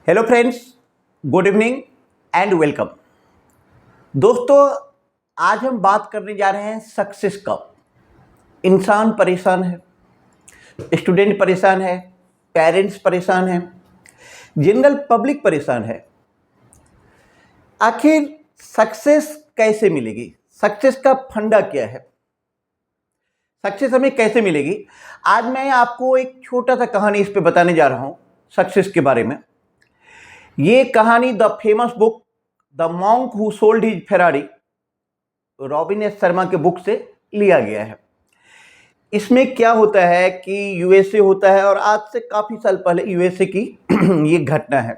Hello friends, good evening and welcome. दोस्तों, आज हम बात करने जा रहे हैं सक्सेस का। इंसान परेशान है, स्टूडेंट परेशान है, पेरेंट्स परेशान है, जनरल पब्लिक परेशान है। आखिर सक्सेस कैसे मिलेगी? सक्सेस का फंडा क्या है? सक्सेस हमें कैसे मिलेगी? आज मैं आपको एक छोटा सा कहानी इस पे बताने जा रहा हूं सक्सेस के बारे में। ये कहानी the famous book the monk who sold his Ferrari, robin S Sharma के बुक से लिया गया है। इसमें क्या होता है कि यूएसए होता है और आज से काफ़ी साल पहले यूएसए की ये घटना है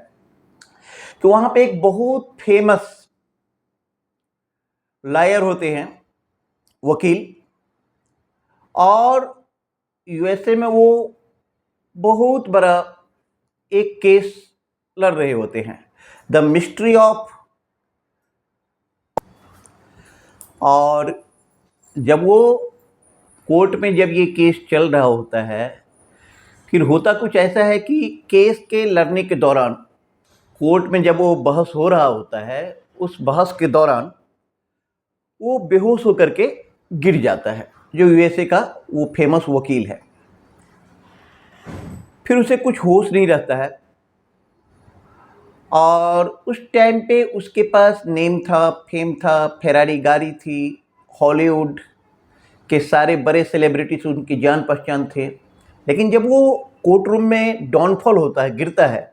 कि वहाँ पे एक बहुत फेमस लॉयर होते हैं, वकील, और यूएसए में वो बहुत बड़ा एक केस लड़ रहे होते हैं, द मिस्ट्री ऑफ। और जब वो कोर्ट में जब ये केस चल रहा होता है, फिर होता कुछ ऐसा है कि केस के लड़ने के दौरान कोर्ट में जब वो बहस हो रहा होता है, उस बहस के दौरान वो बेहोश होकर के गिर जाता है, जो यूएसए का वो फेमस वकील है। फिर उसे कुछ होश नहीं रहता है और उस टाइम पे उसके पास नेम था, फेम था, फेरारी गाड़ी थी, हॉलीवुड के सारे बड़े सेलिब्रिटीज उनकी जान पहचान थे। लेकिन जब वो कोर्ट रूम में डाउनफॉल होता है, गिरता है,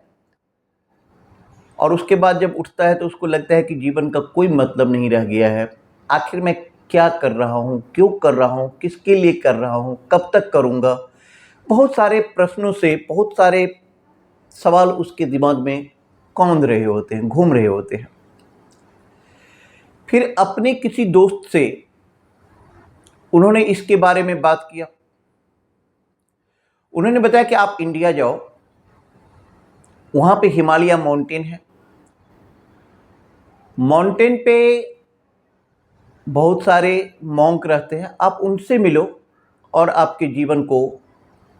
और उसके बाद जब उठता है तो उसको लगता है कि जीवन का कोई मतलब नहीं रह गया है। आखिर मैं क्या कर रहा हूँ, क्यों कर रहा हूँ, किसके लिए कर रहा हूँ, कब तक करूँगा? बहुत सारे प्रश्नों से बहुत सारे सवाल उसके दिमाग में कौंध रहे होते हैं, घूम रहे होते हैं। फिर अपने किसी दोस्त से उन्होंने इसके बारे में बात किया। उन्होंने बताया कि आप इंडिया जाओ, वहाँ पे हिमालय माउंटेन है, माउंटेन पे बहुत सारे मॉन्क रहते हैं, आप उनसे मिलो और आपके जीवन को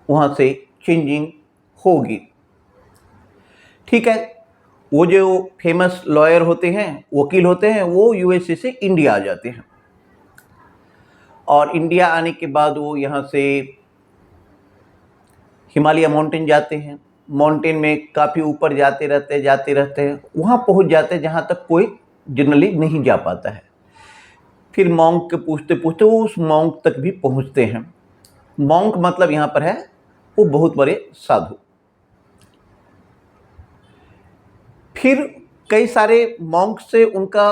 वहाँ से चेंजिंग होगी। ठीक है, वो जो फेमस लॉयर होते हैं, वकील होते हैं, वो यूएसए से इंडिया आ जाते हैं और इंडिया आने के बाद वो यहाँ से हिमालय माउंटेन जाते हैं। माउंटेन में काफ़ी ऊपर जाते रहते हैं, वहाँ पहुँच जाते हैं जहाँ तक कोई जनरली नहीं जा पाता है। फिर मॉन्क के पूछते पूछते वो उस मॉन्क तक भी पहुँचते हैं। मॉन्क मतलब यहाँ पर है वो बहुत बड़े साधु। फिर कई सारे मॉन्क से उनका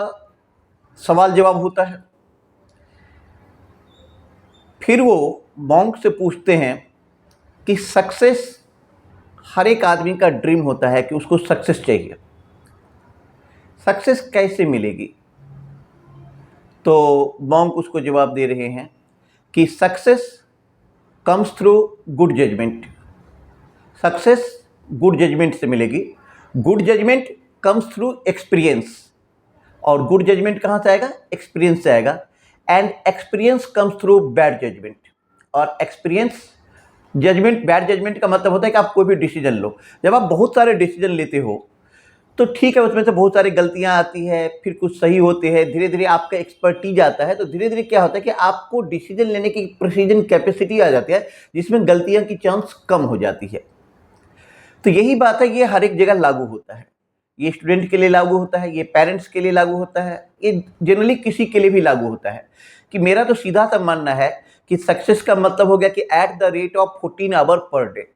सवाल जवाब होता है। फिर वो मॉन्क से पूछते हैं कि सक्सेस, हर एक आदमी का ड्रीम होता है कि उसको सक्सेस चाहिए, सक्सेस कैसे मिलेगी? तो मॉन्क उसको जवाब दे रहे हैं कि success comes through good judgement. Success good judgement से मिलेगी। Good judgement comes through experience, और गुड जजमेंट कहाँ से आएगा? एक्सपीरियंस से आएगा। And experience comes through bad judgement, और एक्सपीरियंस जजमेंट, बैड जजमेंट का मतलब होता है कि आप कोई भी डिसीजन लो। जब आप बहुत सारे डिसीजन लेते हो तो ठीक है, उसमें से बहुत सारी गलतियां आती है, फिर कुछ सही होते हैं, धीरे धीरे आपका एक्सपर्टीज आता है, तो धीरे धीरे क्या होता है कि आपको डिसीजन लेने की प्रिसीजन कैपेसिटी आ जाती है, जिसमें गलतियां की चांस कम हो जाती है। तो यही बात है, ये हर एक जगह लागू होता है। ये स्टूडेंट के लिए लागू होता है, ये पेरेंट्स के लिए लागू होता है, ये जनरली किसी के लिए भी लागू होता है। कि मेरा तो सीधा सा मानना है कि सक्सेस का मतलब हो गया कि at the rate of 14 hour per day,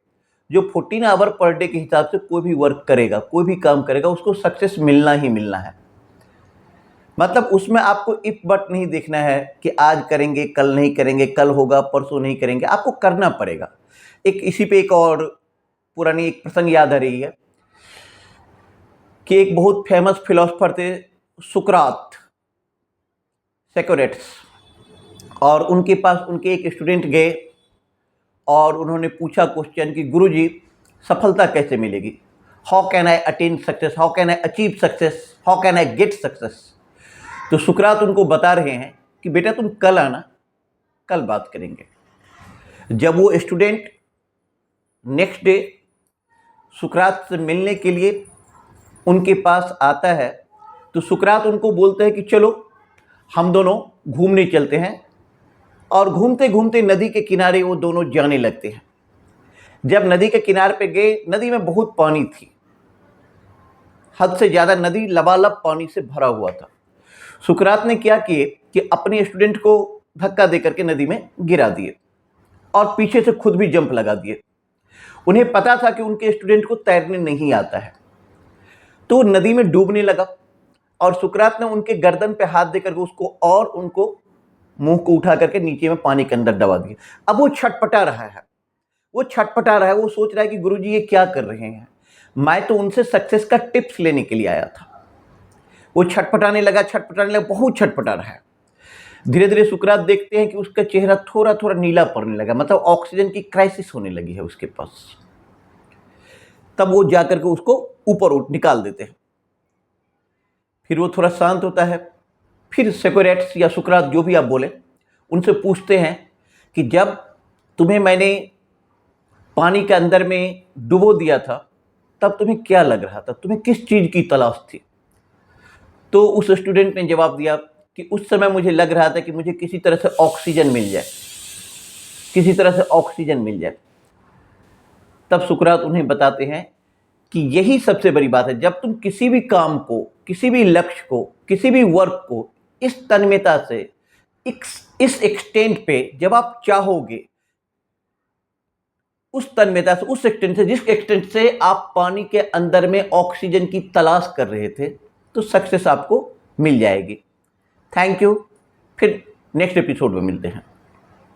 जो 14 आवर पर डे के हिसाब से कोई भी वर्क करेगा, कोई भी काम करेगा, उसको सक्सेस मिलना ही मिलना है। मतलब उसमें आपको इफ बट नहीं देखना है कि आज करेंगे, कल नहीं करेंगे, कल होगा, परसों नहीं करेंगे, आपको करना पड़ेगा। एक इसी पे एक और पुरानी एक प्रसंग याद आ रही है कि एक बहुत फेमस फिलोसोफर थे, सुकरात, सेक्रेट्स, और उनके पास उनके एक स्टूडेंट गए और उन्होंने पूछा क्वेश्चन कि गुरुजी, सफलता कैसे मिलेगी? How can I attain success, how can I achieve success, how can I get success? तो सुकरात उनको बता रहे हैं कि बेटा तुम कल आना, कल बात करेंगे। जब वो स्टूडेंट नेक्स्ट डे सुकरात से मिलने के लिए उनके पास आता है तो सुकरात उनको बोलते हैं कि चलो हम दोनों घूमने चलते हैं, और घूमते घूमते नदी के किनारे वो दोनों जाने लगते हैं। जब नदी के किनारे पे गए, नदी में बहुत पानी थी, हद से ज़्यादा नदी लबालब पानी से भरा हुआ था। सुकरात ने क्या किए कि अपने स्टूडेंट को धक्का दे करके नदी में गिरा दिए और पीछे से खुद भी जंप लगा दिए। उन्हें पता था कि उनके स्टूडेंट को तैरने नहीं आता है, तो नदी में डूबने लगा और सुकरात ने उनके गर्दन पे हाथ देकर उसको और उनको मुंह को उठा करके नीचे में पानी के अंदर दबा दिया। अब वो छटपटा रहा है, वो सोच रहा है कि गुरुजी ये क्या कर रहे हैं, मैं तो उनसे सक्सेस का टिप्स लेने के लिए आया था। वो छटपटाने लगा, बहुत छटपटा रहा है। धीरे धीरे सुकरात देखते हैं कि उसका चेहरा थोड़ा थोड़ा नीला पड़ने लगा, मतलब ऑक्सीजन की क्राइसिस होने लगी है उसके पास। तब वो जाकर के उसको ऊपर निकाल देते हैं। फिर वो थोड़ा शांत होता है। फिर सोक्रेटिस या सुकरात जो भी आप बोले, उनसे पूछते हैं कि जब तुम्हें मैंने पानी के अंदर में डुबो दिया था तब तुम्हें क्या लग रहा था, तुम्हें किस चीज़ की तलाश थी? तो उस स्टूडेंट ने जवाब दिया कि उस समय मुझे लग रहा था कि मुझे किसी तरह से ऑक्सीजन मिल जाए, किसी तरह से ऑक्सीजन मिल जाए। तब सुकरात उन्हें बताते हैं कि यही सबसे बड़ी बात है, जब तुम किसी भी काम को, किसी भी लक्ष्य को, किसी भी वर्क को इस तन्मयता से, इस एक्सटेंट पे जब आप चाहोगे, उस तन्मयता से, उस एक्सटेंट से, जिस एक्सटेंट से आप पानी के अंदर में ऑक्सीजन की तलाश कर रहे थे, तो सक्सेस आपको मिल जाएगी। Thank you. फिर नेक्स्ट एपिसोड में मिलते हैं।